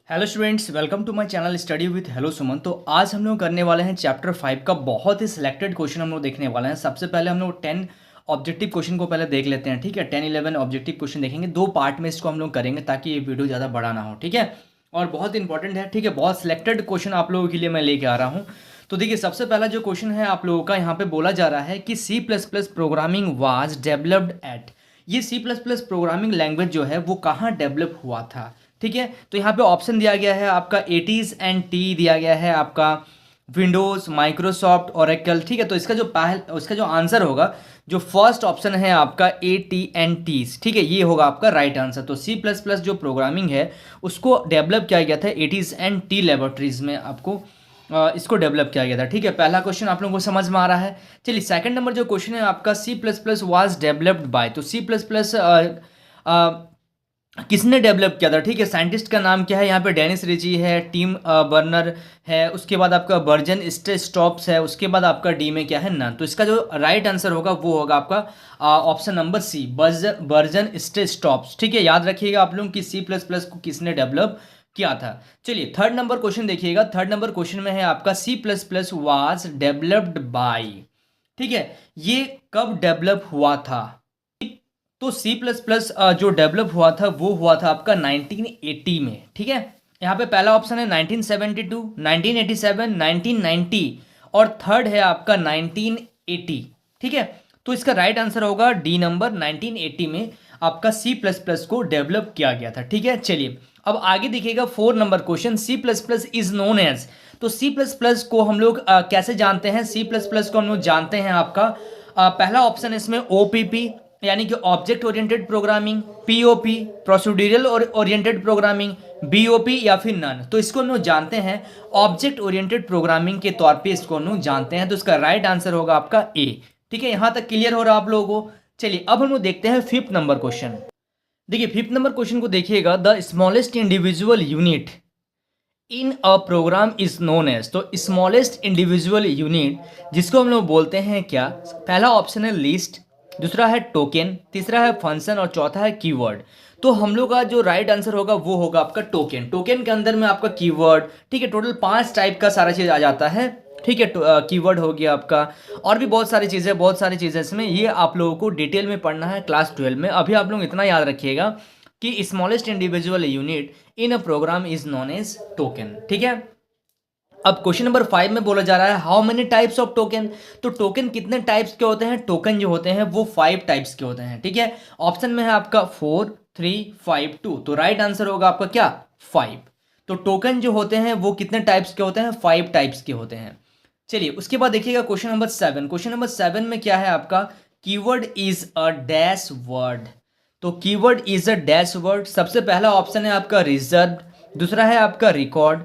Hello students, welcome to my channel study with hello Suman. तो आज हम लोग करने वाले हैं चैप्टर 5 का बहुत ही सिलेक्टेड क्वेश्चन हम लोग देखने वाले हैं। सबसे पहले हम लोग 10 ऑब्जेक्टिव क्वेश्चन को पहले देख लेते हैं, ठीक है। 10-11 ऑब्जेक्टिव क्वेश्चन देखेंगे, दो पार्ट में इसको हम लोग करेंगे ताकि ये वीडियो ज़्यादा बड़ा ना हो, ठीक है। और बहुत इंपॉर्टेंट है, ठीक है, बहुत सिलेक्टेड क्वेश्चन आप लोगों के लिए मैं लेके आ रहा हूँ। तो देखिए, सबसे पहला जो क्वेश्चन है आप लोगों का, यहाँ पे बोला जा रहा है कि C++ programming was developed eight. ये C++ प्रोग्रामिंग लैंग्वेज जो है वो कहाँ डेवलप हुआ था, ठीक है। तो यहाँ पे ऑप्शन दिया गया है आपका 80s एंड टी दिया गया है आपका विंडोज़, माइक्रोसॉफ्ट, ओरेकल, ठीक है। तो इसका जो आंसर होगा, जो फर्स्ट ऑप्शन है आपका AT&Ts, ठीक है, ये होगा आपका राइट आंसर। तो C++ जो प्रोग्रामिंग है उसको डेवलप किया गया था 80s एंड टी लेबोरेटरीज में, आपको इसको डेवलप किया गया था, ठीक है। पहला क्वेश्चन आप लोगों को समझ में आ रहा है। चलिए, सेकंड नंबर जो क्वेश्चन है आपका C++ वाज डेवलप्ड बाय। तो C++ किसने डेवलप किया था, ठीक है। साइंटिस्ट का नाम क्या है, यहाँ पे डेनिस रिची है, टिम बर्नर है, उसके बाद आपका बर्जन स्टॉप्स है, उसके बाद आपका डी में क्या है, नन। तो इसका जो राइट आंसर होगा वो होगा आपका ऑप्शन नंबर सी, बर्जन स्टॉप्स, ठीक है। याद रखिएगा आप लोग कि C++ को किसने डेवलप किया था। चलिए, थर्ड नंबर क्वेश्चन देखिएगा। थर्ड नंबर क्वेश्चन में है आपका C++ वाज डेवलप्ड बाय, ठीक है, ये कब डेवलप हुआ था। तो C++ जो डेवलप हुआ था वो हुआ था आपका 1980 में, ठीक है। यहाँ पे पहला ऑप्शन है 1972, 1987, 1990 और थर्ड है आपका 1980, ठीक है। तो इसका राइट आंसर होगा डी नंबर, 1980 में आपका C++ को डेवलप किया गया था, ठीक है। चलिए, अब आगे देखिएगा 4 number question, C++ is known as. तो C++ को हम लोग कैसे जानते हैं। C++ को हम लोग जानते हैं आपका पहला ऑप्शन है इसमें OPP, यानी कि object oriented programming, POP procedural और ओरिएंटेड प्रोग्रामिंग, BOP या फिर नन। तो इसको हम लोग जानते हैं ऑब्जेक्ट ओरिएंटेड प्रोग्रामिंग के तौर पे इसको हम लोग जानते हैं। तो इसका राइट आंसर होगा आपका ए, ठीक है। यहां तक क्लियर हो रहा है आप लोगों को। चलिए, अब हम लोग देखते हैं फिफ्थ नंबर क्वेश्चन। देखिए, फिफ्थ नंबर क्वेश्चन को देखिएगा, the smallest individual unit in a program is known as. तो स्मॉलेस्ट इंडिविजुअल यूनिट जिसको हम लोग बोलते हैं क्या, पहला ऑप्शन है लिस्ट, दूसरा है टोकन, तीसरा है फंक्शन और चौथा है कीवर्ड। तो हम लोग का जो राइट आंसर होगा वो होगा आपका टोकन। टोकन के अंदर में आपका कीवर्ड, ठीक है, टोटल 5 टाइप का सारा चीज़ आ जाता है, ठीक है। कीवर्ड हो गया आपका, और भी बहुत सारी चीज़ें इसमें, ये आप लोगों को डिटेल में पढ़ना है क्लास 12 में। अभी आप लोग इतना याद रखिएगा कि smallest individual unit in a program is known as token, ठीक है। अब क्वेश्चन नंबर 5 में बोला जा रहा है how many types of token. तो टोकन कितने टाइप्स के होते हैं, टोकन जो होते हैं वो 5 टाइप्स के होते हैं, ठीक है। ऑप्शन में है आपका 4, 3, 5, 2। तो राइट आंसर होगा आपका क्या, 5। तो टोकन जो होते हैं वो कितने टाइप्स के होते हैं, 5 टाइप्स के होते हैं। चलिए, उसके बाद देखिएगा क्वेश्चन नंबर 7। क्वेश्चन नंबर 7 में क्या है आपका, keyword is a dash word. तो keyword is a dash word. सबसे पहला ऑप्शन है आपका रिजर्व, दूसरा है आपका रिकॉर्ड,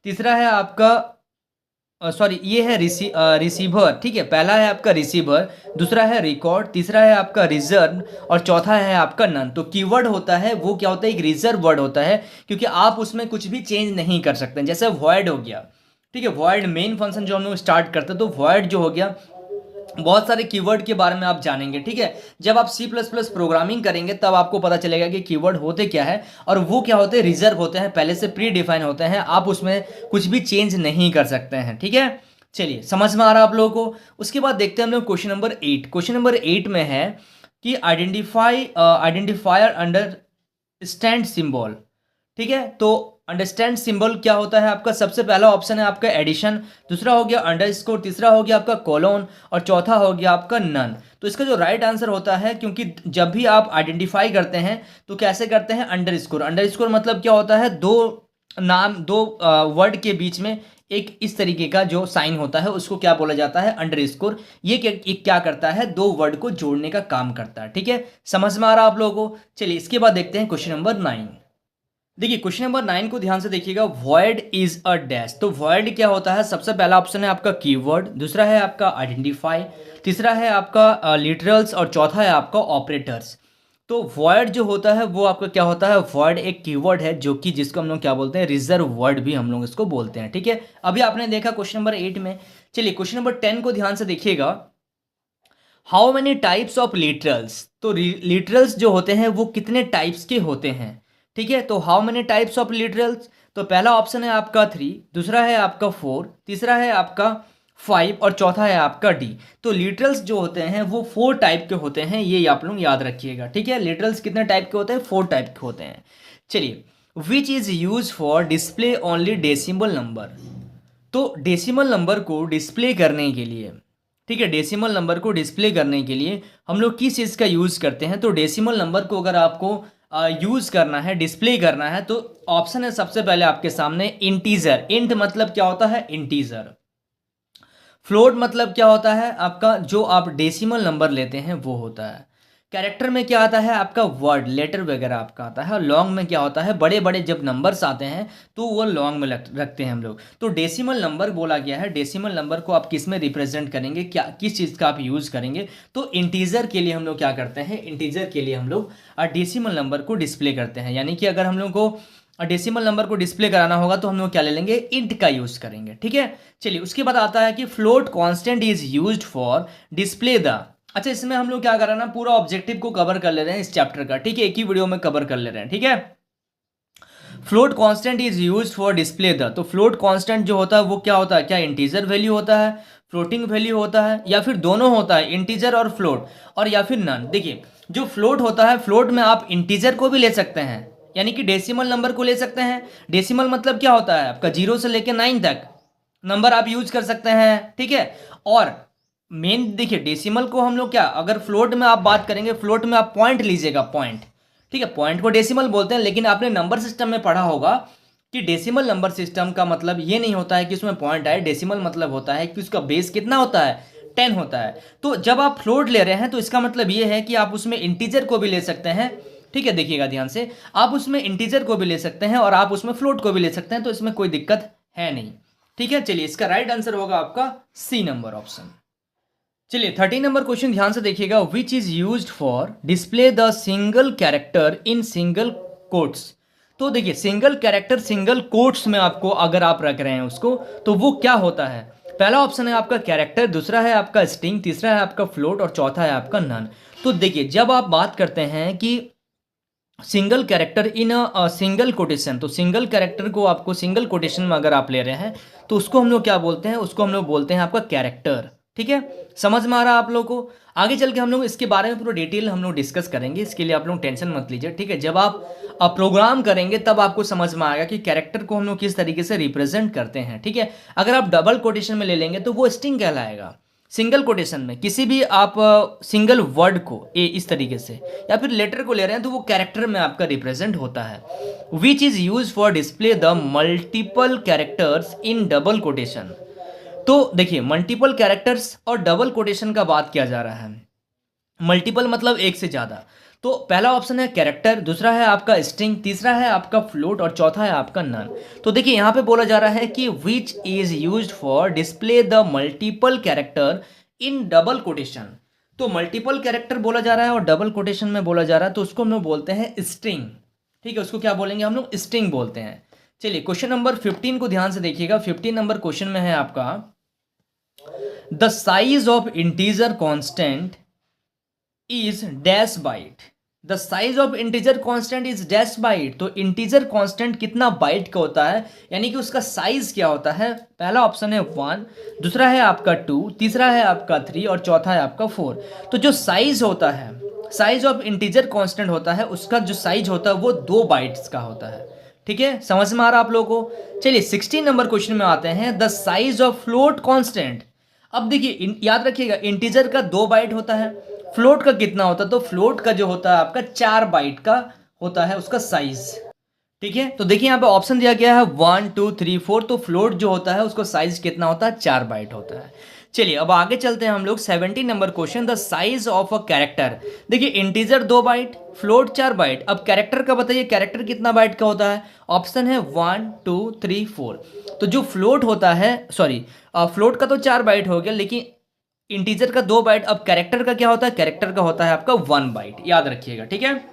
तीसरा है आपका सॉरी ये है रिसीवर, ठीक है। पहला है आपका रिसीवर, दूसरा है रिकॉर्ड, तीसरा है आपका रिजर्व और चौथा है आपका नन। तो कीवर्ड होता है वो क्या होता है, एक रिजर्व वर्ड होता है, क्योंकि आप उसमें कुछ भी चेंज नहीं कर सकते। जैसे वॉइड हो गया, ठीक है, वॉइड मेन फंक्शन जो हम लोग स्टार्ट करते हैं, तो वॉइड जो हो गया, बहुत सारे कीवर्ड के बारे में आप जानेंगे, ठीक है। जब आप C++ प्रोग्रामिंग करेंगे तब आपको पता चलेगा कि कीवर्ड होते क्या है, और वो क्या होते हैं, रिजर्व होते हैं, पहले से प्री डिफाइन होते हैं, आप उसमें कुछ भी चेंज नहीं कर सकते हैं, ठीक है। चलिए, समझ में आ रहा है आप लोगों को। उसके बाद देखते हैं हम लोग क्वेश्चन नंबर 8। क्वेश्चन नंबर 8 में है कि आइडेंटिफायर अंडर स्टैंड सिंबल, ठीक है। तो अंडरस्टैंड सिंबल क्या होता है आपका, सबसे पहला ऑप्शन है आपका एडिशन, दूसरा हो गया अंडरस्कोर, तीसरा हो गया आपका कोलोन और चौथा हो गया आपका नन। तो इसका जो राइट आंसर होता है, क्योंकि जब भी आप आइडेंटिफाई करते हैं तो कैसे करते हैं, अंडरस्कोर। अंडरस्कोर मतलब क्या होता है, दो वर्ड के बीच में एक इस तरीके का जो साइन होता है उसको क्या बोला जाता है, अंडरस्कोर। ये क्या करता है, दो वर्ड को जोड़ने का काम करता है, ठीक है। समझ में आ रहा है आप लोगों को। चलिए, इसके बाद देखते हैं क्वेश्चन नंबर 9। देखिए, क्वेश्चन नंबर 9 को ध्यान से देखिएगा, वॉइड इज अ डैश। तो वॉइड क्या होता है, सबसे पहला ऑप्शन है आपका कीवर्ड, दूसरा है आपका आइडेंटिफाई, तीसरा है आपका लिटरल्स और चौथा है आपका ऑपरेटर्स। तो वॉइड जो होता है वो आपका क्या होता है, वॉइड एक कीवर्ड है जो कि जिसको हम लोग क्या बोलते हैं, रिजर्व वर्ड भी हम लोग इसको बोलते हैं, ठीक है। अभी आपने देखा क्वेश्चन नंबर 8 में। चलिए, क्वेश्चन नंबर 10 को ध्यान से देखिएगा, how many types of literals. तो लिटरल्स जो होते हैं वो कितने टाइप्स के होते हैं, ठीक है, तो how many types of literals, तो पहला ऑप्शन है आपका 3, दूसरा है आपका 4, तीसरा है आपका 5 और चौथा है आपका डी। तो लिटरल्स जो होते हैं वो 4 टाइप के होते हैं, ये आप लोग याद रखिएगा। ठीक है, लिटरल्स कितने टाइप के होते हैं? 4 टाइप के होते हैं। चलिए, which is use for display only decimal number, तो डेसिमल नंबर को डिस्प्ले करने के लिए, ठीक है, डेसिमल नंबर को डिस्प्ले करने के लिए हम लोग किस चीज़ का यूज़ करते हैं? तो डेसिमल नंबर को अगर आपको यूज़ करना है, डिस्प्ले करना है, तो ऑप्शन है सबसे पहले आपके सामने इंटीजर। इंट मतलब क्या होता है? इंटीजर। फ्लोट मतलब क्या होता है? आपका जो आप डेसिमल नंबर लेते हैं वो होता है। कैरेक्टर में क्या आता है? आपका वर्ड, लेटर वगैरह आपका आता है। और लॉन्ग में क्या होता है? बड़े बड़े जब नंबर्स आते हैं तो वो लॉन्ग में रखते हैं हम लोग। तो डेसिमल नंबर बोला गया है, डेसिमल नंबर को आप किस में रिप्रेजेंट करेंगे, क्या किस चीज़ का आप यूज़ करेंगे? तो इंटीजर के लिए हम लोग क्या करते हैं? इंटीजर के लिए हम लोग डेसिमल नंबर को डिस्प्ले करते हैं। यानी कि अगर हम लोग को डेसिमल नंबर को डिस्प्ले कराना होगा तो हम लोग क्या ले लेंगे? इंट का यूज़ करेंगे। ठीक है, चलिए उसके बाद आता है कि float constant is used for display the, अच्छा इसमें हम लोग क्या कर रहे हैं ना, पूरा ऑब्जेक्टिव को कवर कर ले रहे हैं इस चैप्टर का। ठीक है, एक ही वीडियो में कवर कर ले रहे हैं। ठीक है, float constant is used for display the, तो फ्लोट कांस्टेंट जो होता है वो क्या होता है? क्या इंटीजर वैल्यू होता है, फ्लोटिंग वैल्यू होता है, या फिर दोनों होता है, इंटीजर और फ्लोट, और या फिर नन? देखिए, जो फ्लोट होता है, फ्लोट में आप इंटीजर को भी ले सकते हैं, यानी कि डेसिमल नंबर को ले सकते हैं। डेसिमल मतलब क्या होता है? आपका 0 से लेकर 9 तक नंबर आप यूज कर सकते हैं। ठीक है, और मेन देखिए डेसिमल को हम लोग क्या, अगर फ्लोट में आप बात करेंगे, फ्लोट में आप पॉइंट लीजिएगा, पॉइंट। ठीक है, पॉइंट को डेसिमल बोलते हैं, लेकिन आपने नंबर सिस्टम में पढ़ा होगा कि डेसिमल नंबर सिस्टम का मतलब ये नहीं होता है कि उसमें पॉइंट आए। डेसिमल मतलब होता है कि उसका बेस कितना होता है? 10 होता है। तो जब आप फ्लोट ले रहे हैं तो इसका मतलब ये है कि आप उसमें इंटीजर को भी ले सकते हैं। ठीक है, देखिएगा ध्यान से, आप उसमें इंटीजर को भी ले सकते हैं और आप उसमें फ्लोट को भी ले सकते हैं, तो इसमें कोई दिक्कत है नहीं। ठीक है, चलिए इसका राइट आंसर होगा आपका सी नंबर ऑप्शन। चलिए 13 नंबर क्वेश्चन ध्यान से देखिएगा, which is used for display the single character in single quotes, तो देखिए सिंगल कैरेक्टर सिंगल कोट्स में आपको अगर आप रख रहे हैं उसको, तो वो क्या होता है? पहला ऑप्शन है आपका कैरेक्टर, दूसरा है आपका स्ट्रिंग, तीसरा है आपका फ्लोट और चौथा है आपका नन। तो देखिए जब आप बात करते हैं कि single character in single quotation, तो सिंगल कैरेक्टर को आपको सिंगल कोटेशन में अगर आप ले रहे हैं तो उसको हम लोग क्या बोलते हैं? उसको हम लोग बोलते हैं आपका कैरेक्टर। ठीक है, समझ में आ रहा है आप लोगों को? आगे चल के हम लोग इसके बारे में पूरा डिटेल हम लोग डिस्कस करेंगे, इसके लिए आप लोग टेंशन मत लीजिए। ठीक है, जब आप प्रोग्राम करेंगे तब आपको समझ में आएगा कि कैरेक्टर को हम लोग किस तरीके से रिप्रेजेंट करते हैं। ठीक है, अगर आप डबल कोटेशन में ले लेंगे तो वो स्ट्रिंग कहलाएगा। सिंगल कोटेशन में किसी भी आप सिंगल वर्ड को इस तरीके से या फिर लेटर को ले रहे हैं तो वो कैरेक्टर में आपका रिप्रेजेंट होता है। Which is use for display the multiple characters in double quotation, तो देखिए मल्टीपल कैरेक्टर्स और डबल कोटेशन का बात किया जा रहा है। मल्टीपल मतलब एक से ज़्यादा, तो पहला ऑप्शन है कैरेक्टर, दूसरा है आपका स्ट्रिंग, तीसरा है आपका फ्लोट और चौथा है आपका नन। तो देखिए यहाँ पे बोला जा रहा है कि which is used for display the multiple character in double quotation, तो मल्टीपल कैरेक्टर बोला जा रहा है और डबल कोटेशन में बोला जा रहा है, तो उसको हम लोग बोलते हैं स्ट्रिंग। ठीक है, उसको क्या बोलेंगे हम लोग? स्ट्रिंग बोलते हैं। चलिए क्वेश्चन नंबर 15 को ध्यान से देखिएगा। 15 नंबर क्वेश्चन में है आपका the size of integer constant is dash byte, the size of integer constant is dash byte, तो इंटीजर कांस्टेंट कितना बाइट का होता है, यानी कि उसका साइज क्या होता है? पहला ऑप्शन है 1, दूसरा है आपका 2, तीसरा है आपका 3 और चौथा है आपका 4। तो जो साइज होता है, साइज ऑफ इंटीजर कांस्टेंट होता है, उसका जो साइज होता है वो 2 बाइट्स का होता है। ठीक है, समझ में आ रहा आप लोगों को? चलिए 16 नंबर क्वेश्चन में आते हैं, the size of float constant. अब देखिए याद रखिएगा इंटीजर का 2 बाइट होता है, फ्लोट का कितना होता है? तो फ्लोट का जो होता है आपका 4 बाइट का होता है उसका साइज। ठीक है, तो देखिए यहाँ पे ऑप्शन दिया गया है 1 2 3 4, तो फ्लोट जो होता है उसका साइज कितना होता है? 4 बाइट होता है। चलिए अब आगे चलते हैं हम लोग 17 number question, the size of a character. देखिए इंटीजर 2 बाइट, फ्लोट 4 बाइट, अब कैरेक्टर का बताइए कैरेक्टर कितना बाइट का होता है? ऑप्शन है 1 2 3 4। तो जो फ्लोट होता है, सॉरी फ्लोट का तो 4 बाइट हो गया, लेकिन इंटीजर का 2 बाइट। अब कैरेक्टर का क्या होता है? कैरेक्टर का होता है आपका 1 बाइट, याद रखिएगा। ठीक है,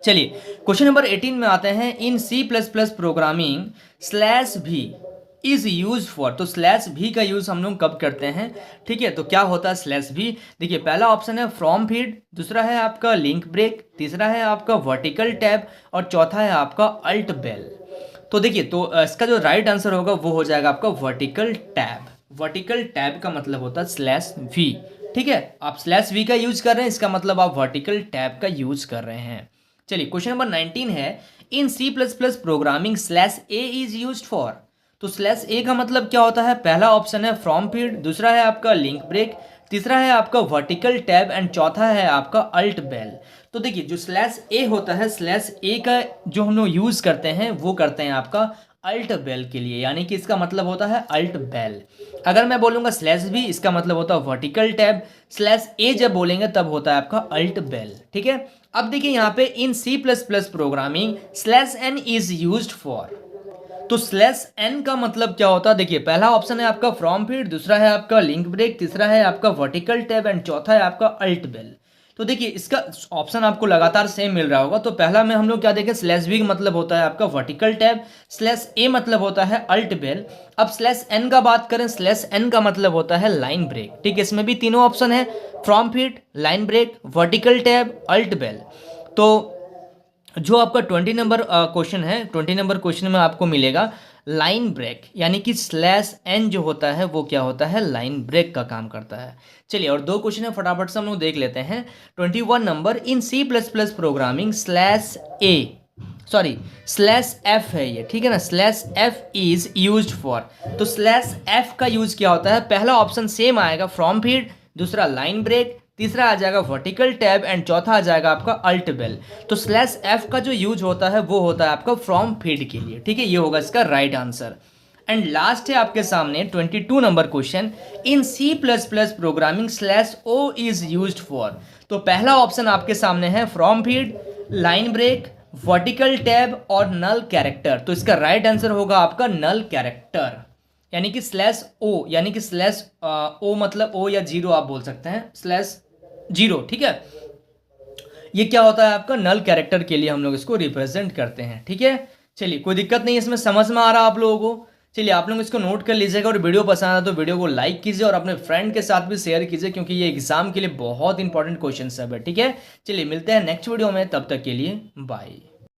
चलिए क्वेश्चन नंबर 18 में आते हैं, इन C++ programming /v is use for, तो स्लैश भी का यूज हम लोग कब करते हैं, ठीक है। तो क्या होता है स्लैश भी, देखिए पहला ऑप्शन है फ्रॉम फीड, दूसरा है आपका लिंक ब्रेक, तीसरा है आपका वर्टिकल टैब और चौथा है आपका अल्ट बेल। तो देखिए तो इसका जो राइट आंसर होगा वो हो जाएगा आपका वर्टिकल टैब। वर्टिकल टैब का मतलब होता है स्लैश वी, ठीक है। आप स्लैश वी का यूज कर रहे हैं, इसका मतलब आप वर्टिकल टैब का यूज कर रहे हैं। चलिए क्वेश्चन नंबर 19 है, in C plus plus programming slash a is use for. तो स्लैश ए का मतलब क्या होता है, पहला ऑप्शन है फ्रॉम फीड, दूसरा है आपका लिंक ब्रेक, तीसरा है आपका वर्टिकल टैब एंड चौथा है आपका अल्ट बेल। तो देखिए जो स्लैश ए होता है, स्लैश ए का जो हम लोग यूज करते हैं वो करते हैं आपका अल्ट बेल के लिए, यानी कि इसका मतलब होता है अल्ट बेल। अगर मैं बोलूंगा स्लैश बी, इसका मतलब होता है वर्टिकल टैब, स्लैश ए जब बोलेंगे तब होता है आपका अल्ट बेल, ठीक है। अब देखिए यहाँ पे in C plus plus programming slash n is used for. तो स्लैश एन का मतलब क्या होता है, देखिए पहला ऑप्शन है आपका फ्रॉम फीड, दूसरा है आपका लिंक ब्रेक, तीसरा है आपका वर्टिकल टैब एंड चौथा है आपका अल्ट बेल। तो देखिए इसका ऑप्शन आपको लगातार सेम मिल रहा होगा। तो पहला में हम लोग क्या देखें, स्लैश बी का मतलब होता है आपका वर्टिकल टैब, स्लैश ए मतलब होता है अल्ट बेल। अब स्लैश एन का बात करें, स्लैश एन का मतलब होता है लाइन ब्रेक, ठीक है। इसमें भी तीनों ऑप्शन है, form feed, line break, vertical tab, alt bell. तो जो आपका 20 नंबर क्वेश्चन है, 20 नंबर क्वेश्चन में आपको मिलेगा लाइन ब्रेक, यानी कि स्लैश एन जो होता है वो क्या होता है, लाइन ब्रेक का काम करता है। चलिए और दो क्वेश्चन है फटाफट से हम लोग देख लेते हैं। 21 number, in C plus plus programming slash f है ये, ठीक है ना, slash f is used for. तो स्लैश एफ का यूज क्या होता है, पहला ऑप्शन सेम आएगा फ्रॉम फीड, दूसरा लाइन ब्रेक, तीसरा आ जाएगा वर्टिकल टैब एंड चौथा आ जाएगा आपका अल्ट बेल। तो स्लैश एफ का जो यूज होता है वो होता है आपका फ्रॉम फीड के लिए, ठीक है। ये होगा इसका राइट आंसर। एंड लास्ट है आपके सामने 22 number question, in C plus plus programming slash O is used for. तो पहला ऑप्शन आपके सामने है form feed, line break, vertical tab और नल कैरेक्टर। तो इसका राइट आंसर होगा आपका नल कैरेक्टर, यानी कि स्लैश ओ, यानी कि स्लैश ओ मतलब ओ या जीरो आप बोल सकते हैं, स्लैश जीरो, ठीक है। ये क्या होता है आपका नल कैरेक्टर के लिए हम लोग इसको रिप्रेजेंट करते हैं, ठीक है। चलिए कोई दिक्कत नहीं, इसमें समझ में आ रहा आप लोगों को। चलिए आप लोग इसको नोट कर लीजिएगा और वीडियो पसंद आया तो वीडियो को लाइक कीजिए और अपने फ्रेंड के साथ भी शेयर कीजिए, क्योंकि ये एग्जाम के लिए बहुत इंपॉर्टेंट क्वेश्चन सब है, ठीक है। चलिए मिलते हैं नेक्स्ट वीडियो में, तब तक के लिए बाय।